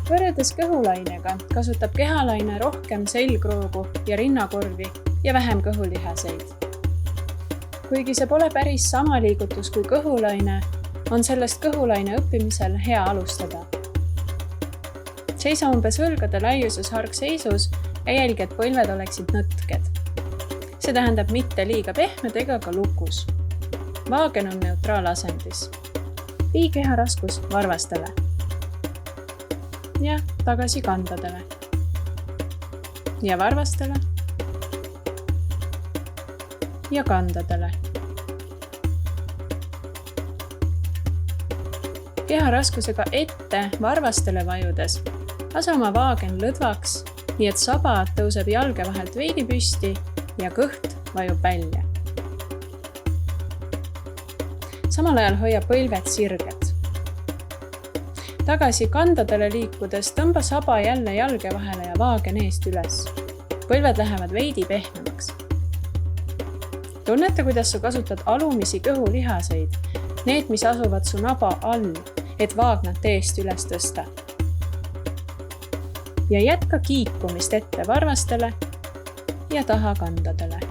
Võrreldes kõhulainega kasutab kehalaine rohkem selgroogu ja rinnakorvi ja vähem kõhulihaseid. Kuigi see pole päris sama liigutus kui kõhulaine, on sellest kõhulaine õppimisel hea alustada. Seisa umbes õlgade laiuses hargseisus ja jälgi, et põlved oleksid nõtked. See tähendab mitte liiga pehmed ega ka lukus. Vaagen on neutraalasendis. Vii keharaskus varvastele ja tagasi kandadele ja varvastele ja kandadele. Keharaskusega ette varvastele vajudes lase oma vaagen lõdvaks, nii et saba tõuseb jalge vahelt veidi püsti ja kõht vajub välja. Samal ajal hoia põlved sirged. Tagasi kandadele liikudes tõmba saba jälle jalge vahele ja vaagen eest üles. Põlved lähevad veidi pehmemaks. Tunnete, kuidas sa kasutad alumisi kõhulihaseid, need, mis asuvad su naba all, et vaagnat eest üles tõsta. Ja jätka kiikumist ette varvastele ja taha kandadele.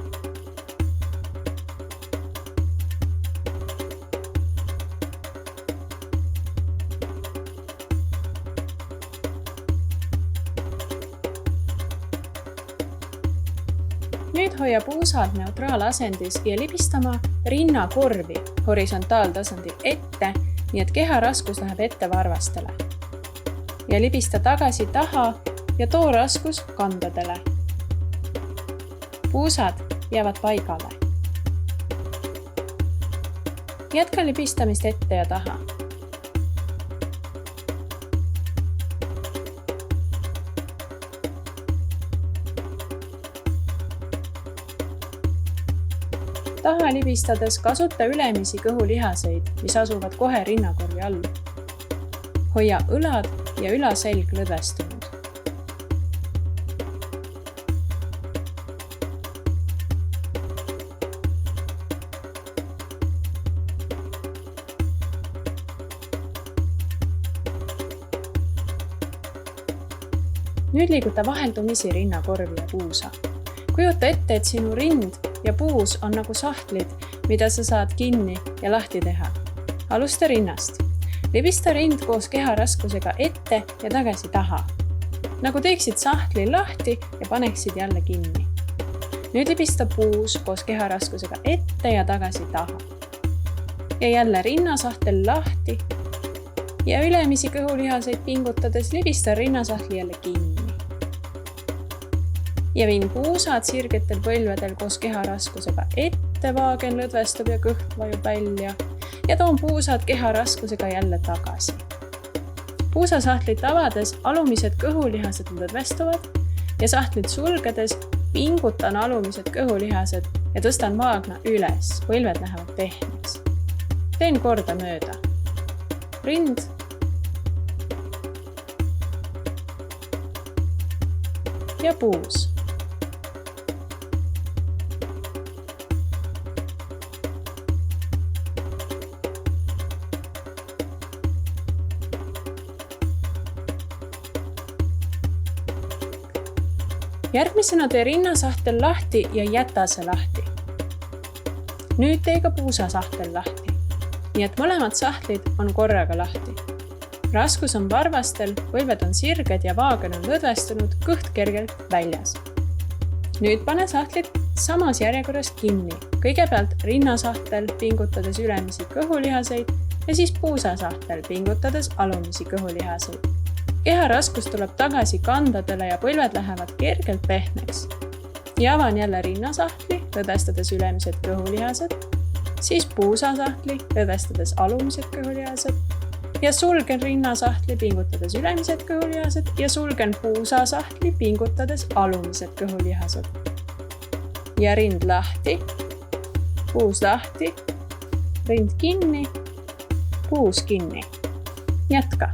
Nüüd hoia puusad neutraalasendis ja libistama rinnakorvi horisontaaltasandil ette, nii et keharaskus läheb ette varvastele. Ja libista tagasi taha ja too raskus kandadele. Puusad jäävad paigale. Jätka libistamist ette ja taha. Taha libistades kasuta ülemisi kõhulihaseid, mis asuvad kohe rinnakorvi all. Hoia õlad ja ülaselg lõdvestunud. Nüüd liiguta vaheldumisi rinnakorvi ja puusa. Kujuta ette, et sinu rind ja puus on nagu sahtlid, mida sa saad kinni ja lahti teha. Alusta rinnast. Libista rind koos keharaskusega ette ja tagasi taha. Nagu teeksid sahtli lahti ja paneksid jälle kinni. Nüüd libista puus koos keharaskusega ette ja tagasi taha. Ja jälle rinnasahtel lahti ja ülemisi kõhulihaseid pingutades libista rinnasahtli jälle kinni. Ja viin puusad sirgetel põlvedel koos keharaskusega ette, vaagen lõdvestub ja kõht vajub välja ja toon puusad keharaskusega jälle tagasi. Puusasahtlit avades alumised kõhulihased lõdvestuvad ja sahtlit sulgedes pingutan alumised kõhulihased ja tõstan vaagna üles, põlved lähevad pehmeks. Teen korda mööda. Rind ja puus. Järgmisena tee rinnasahtel lahti ja jäta see lahti. Nüüd tee ka puusasahtel lahti, nii et mõlemad sahtlid on korraga lahti. Raskus on varvastel, põlved on sirged ja vaagen on lõdvestunud, kõht kergelt väljas. Nüüd pane sahtlid samas järjekorras kinni. Kõigepealt rinnasahtel pingutades ülemisi kõhulihaseid ja siis puusasahtel pingutades alumisi kõhulihaseid. Keharaskus tuleb tagasi kandadele ja põlved lähevad kergelt pehmeks. Ja avan jälle rinnasahtli, lõdvestades ülemised kõhulihased, siis puusasahtli, lõdvestades alumised kõhulihased ja sulgen rinnasahtli, pingutades ülemised kõhulihased ja sulgen puusasahtli, pingutades alumised kõhulihased. Ja rind lahti, puus lahti, rind kinni, puus kinni. Jätka.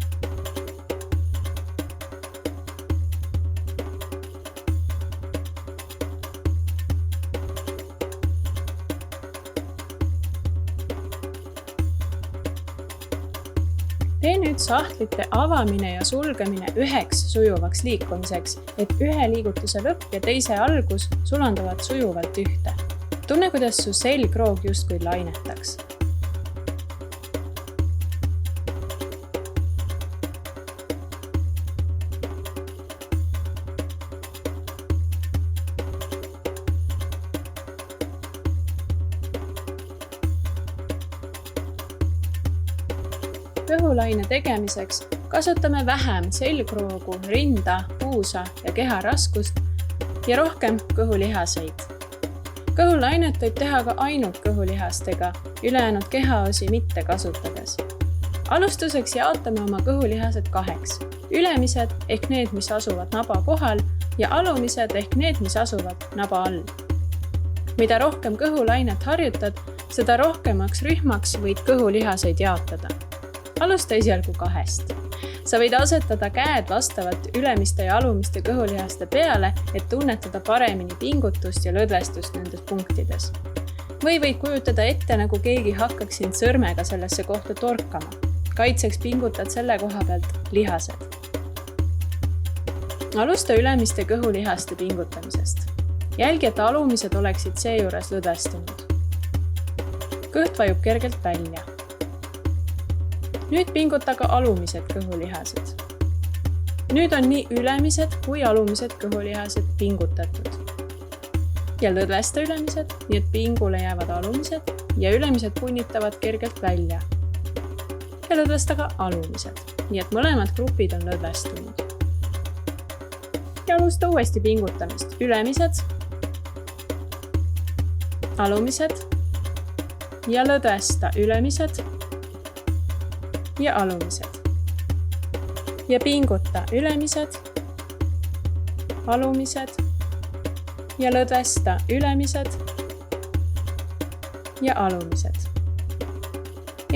Tee nüüd sahtlite avamine ja sulgemine üheks sujuvaks liikumiseks, et ühe liigutuse lõpp ja teise algus sulanduvad sujuvalt ühte. Tunne, kuidas su selgroog justkui lainetaks. Kõhulaine tegemiseks kasutame vähem selgroogu, rinda, puusa ja keha raskust ja rohkem kõhulihaseid. Kõhulainet võib teha ka ainult kõhulihastega, ülejäänud kehaosi mitte kasutades. Alustuseks jaotame oma kõhulihased kaheks. Ülemised ehk need, mis asuvad naba kohal ja alumised ehk need, mis asuvad naba all. Mida rohkem kõhulainet harjutad, seda rohkemaks rühmaks võid kõhulihaseid jaotada. Alusta esialgu kahest. Sa võid asetada käed vastavalt ülemiste ja alumiste kõhulihaste peale, et tunnetada paremini pingutust ja lõdvestust nendes punktides. Või võid kujutada ette, nagu keegi hakkaks sind sõrmega sellesse kohta torkama. Kaitseks pingutad selle koha pealt lihased. Alusta ülemiste kõhulihaste pingutamisest. Jälgi, et alumised oleksid seejuures lõdvestunud. Kõht vajub kergelt välja. Nüüd pinguta ka alumised kõhulihased. Nüüd on nii ülemised kui alumised kõhulihased pingutatud. Ja lõdvesta ülemised, nii et pingule jäävad alumised ja ülemised punnitavad kergelt välja. Ja lõdvesta ka alumised, nii et mõlemad grupid on lõdvestunud. Ja alusta uuesti pingutamist. Ülemised, alumised ja lõdvesta ülemised ja alumised. Ja pinguta ülemised, alumised ja lõdvesta ülemised ja alumised.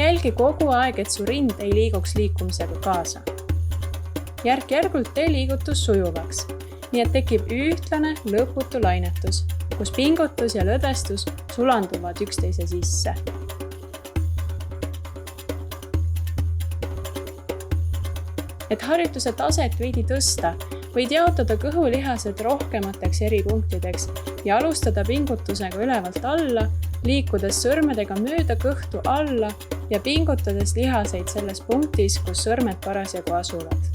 Jälgi kogu aeg, et su rind ei liiguks liikumisega kaasa. Järk-järgult tee liigutus sujuvaks, nii et tekib ühtlane lõputu lainetus, kus pingutus ja lõdvestus sulanduvad üksteise sisse. Et harjutuse taset veidi tõsta, võid jaotada kõhulihased rohkemateks eri punktideks ja alustada pingutusega ülevalt alla, liikudes sõrmedega mööda kõhtu alla ja pingutades lihaseid selles punktis, kus sõrmed parasjagu asuvad.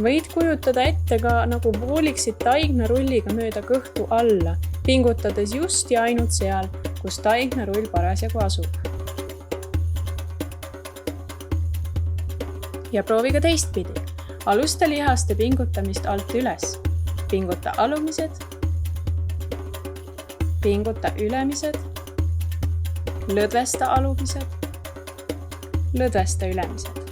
Võid kujutada ette ka, nagu vooliksid taignarulliga mööda kõhtu alla, pingutades just ja ainult seal, kus taignarull parasjagu asub. Ja proovi ka teistpidi. Alusta lihaste pingutamist alt üles. Pinguta alumised, pinguta ülemised, lõdvesta alumised, lõdvesta ülemised.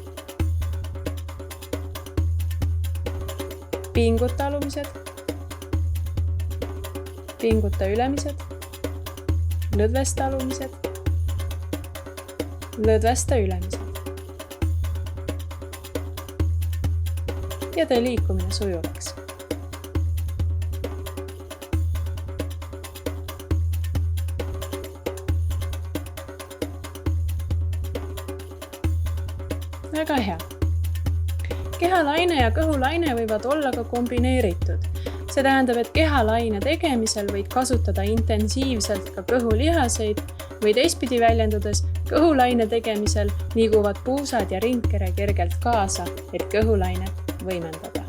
Pinguta alumised, pinguta ülemised, lõdvesta alumised, lõdvesta ülemised. Ja tee liikumine sujuvaks. Väga hea. Kehalaine ja kõhulaine võivad olla ka kombineeritud. See tähendab, et kehalaine tegemisel võid kasutada intensiivselt ka kõhulihaseid või teistpidi väljendudes, kõhulaine tegemisel liiguvad puusad ja rindkere kergelt kaasa, et kõhulainet võimendada.